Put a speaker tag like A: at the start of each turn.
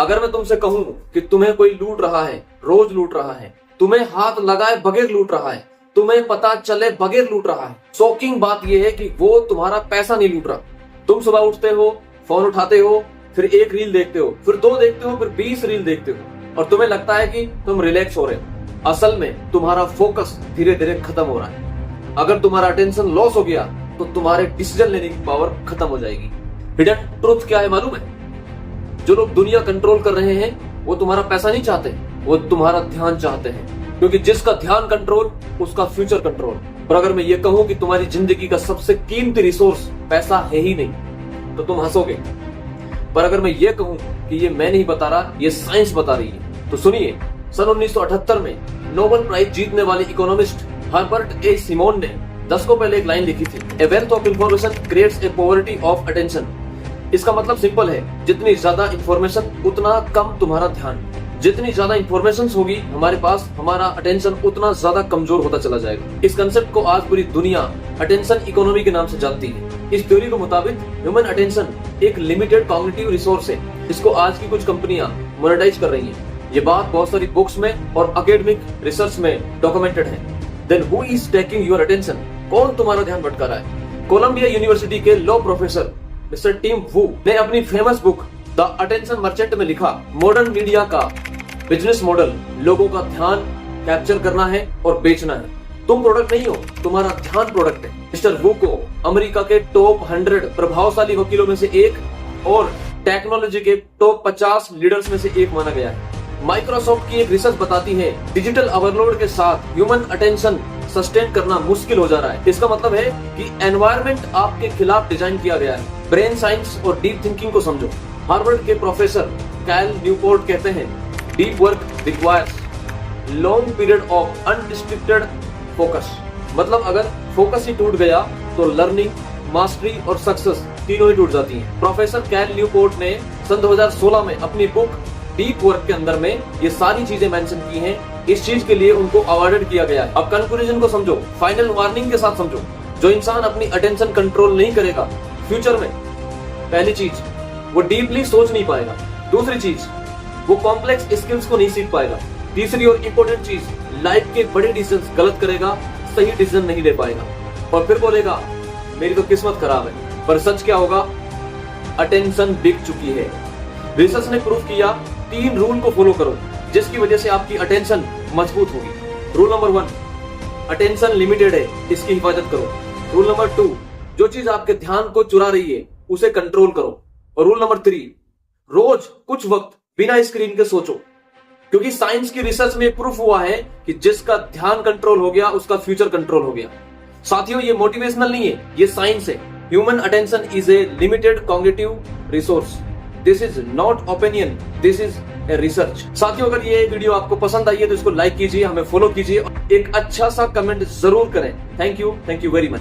A: अगर मैं तुमसे कहूं कि तुम्हें कोई लूट रहा है, रोज लूट रहा है, तुम्हें हाथ लगाए बगैर लूट रहा है, तुम्हें पता चले बगैर लूट रहा है, शॉकिंग बात यह है कि वो तुम्हारा पैसा नहीं लूट रहा। तुम सुबह उठते हो, फोन उठाते हो, फिर एक रील देखते हो, फिर 2 देखते हो, फिर 20 रील देखते हो और तुम्हें लगता है कि तुम रिलैक्स हो रहे हो। असल में तुम्हारा फोकस धीरे धीरे खत्म हो रहा है। अगर तुम्हारा अटेंशन लॉस हो गया तो तुम्हारे डिसीजन लेने की पावर खत्म हो जाएगी। हिडन ट्रुथ क्या है मालूम है? जो लोग दुनिया कंट्रोल कर रहे हैं वो तुम्हारा पैसा नहीं चाहते, वो तुम्हारा ध्यान चाहते हैं, क्योंकि जिसका ध्यान कंट्रोल उसका फ्यूचर कंट्रोल। और अगर मैं ये कहूं कि तुम्हारी जिंदगी का सबसे कीमती रिसोर्स पैसा है ही नहीं तो तुम हंसोगे, पर अगर मैं ये कहूं कि ये मैं नहीं बता रहा, ये साइंस बता रही है, तो सुनिए। सन 1978 में नोबेल प्राइज जीतने वाले इकोनॉमिस्ट हर्बर्ट ए सिमोन ने दशकों पहले एक लाइन लिखी थी, a wealth of information creates a poverty of attention. इसका मतलब सिंपल है, जितनी ज्यादा इंफॉर्मेशन उतना कम तुम्हारा ध्यान। जितनी ज्यादा इंफॉर्मेशन होगी हमारे पास, हमारा अटेंशन उतना ज्यादा कमजोर होता चला जाएगा। इस कंसेप्ट को आज पूरी दुनिया अटेंशन इकोनॉमी के नाम से जानती है। इस थ्योरी के मुताबिक ह्यूमन अटेंशन एक लिमिटेड कॉग्निटिव रिसोर्स है, इसको आज की कुछ कंपनियां मोनेटाइज कर रही हैं। ये बात बहुत सारी बुक्स में और एकेडमिक रिसर्च में डॉक्यूमेंटेड है। Then who is taking your attention? कौन तुम्हारा ध्यान भटका रहा है? कोलंबिया यूनिवर्सिटी के law professor mister Tim Wu ने अपनी famous book the attention merchant में लिखा, मॉडर्न मीडिया का बिजनेस मॉडल लोगों का ध्यान कैप्चर करना है और बेचना है। तुम प्रोडक्ट नहीं हो, तुम्हारा ध्यान प्रोडक्ट है। मिस्टर वू को अमेरिका के टॉप 100 प्रभावशाली वकीलों में से एक और टेक्नोलॉजी के टॉप 50 लीडर्स में से एक माना गया है। माइक्रोसॉफ्ट की एक रिसर्च बताती है, डिजिटल ओवरलोड के साथ ह्यूमन अटेंशन सस्टेन करना मुश्किल हो जा रहा है। इसका मतलब है कि एनवायरनमेंट आपके खिलाफ डिजाइन किया गया है। ब्रेन साइंस और डीप थिंकिंग को समझो। हार्वर्ड के प्रोफेसर कैल न्यूपोर्ट कहते हैं, deep work requires long period of unrestricted focus. मतलब अगर फोकस ही टूट गया तो लर्निंग, मास्टरी और सक्सेस तीनों ही टूट जाती हैं। प्रोफेसर कैल न्यूपोर्ट ने सन 2016 में अपनी बुक डीप वर्क के अंदर में ये सारी चीजें मेंशन की हैं। इस चीज के लिए उनको अवार्डेड किया गया है। अब कंक्लूजन को समझो, फाइनल वार्निंग के साथ समझो। जो इंसान अपनी अटेंशन कंट्रोल नहीं करेगा फ्यूचर में, पहली चीज वो डीपली सोच नहीं पाएगा। दूसरी चीज वो कॉम्प्लेक्स स्किल्स को नहीं सीख पाएगा। तीसरी और इम्पोर्टेंट चीज, लाइफ के बड़े डिसीजन गलत करेगा, सही डिसीजन नहीं ले पाएगा और फिर बोलेगा मेरी तो किस्मत खराब है। पर सच क्या होगा? अटेंशन बिक चुकी है। रिसर्च ने प्रूव किया, 3 रूल को फॉलो करो जिसकी वजह से आपकी अटेंशन मजबूत होगी। रूल नंबर 1, अटेंशन लिमिटेड है, इसकी हिफाजत करो। रूल नंबर 2, जो चीज आपके ध्यान को चुरा रही है उसे कंट्रोल करो। और रूल नंबर 3, रोज कुछ वक्त बिना स्क्रीन के सोचो, क्योंकि साइंस की रिसर्च में प्रूफ हुआ है कि जिसका ध्यान कंट्रोल हो गया उसका फ्यूचर कंट्रोल हो गया। साथियों, ये मोटिवेशनल नहीं है, ये साइंस है। Human attention is a limited cognitive resource. This is not opinion, this is a research. साथियों, अगर ये वीडियो आपको पसंद आई है तो इसको लाइक कीजिए, हमें फॉलो कीजिए और एक अच्छा सा कमेंट जरूर करें। Thank you very much.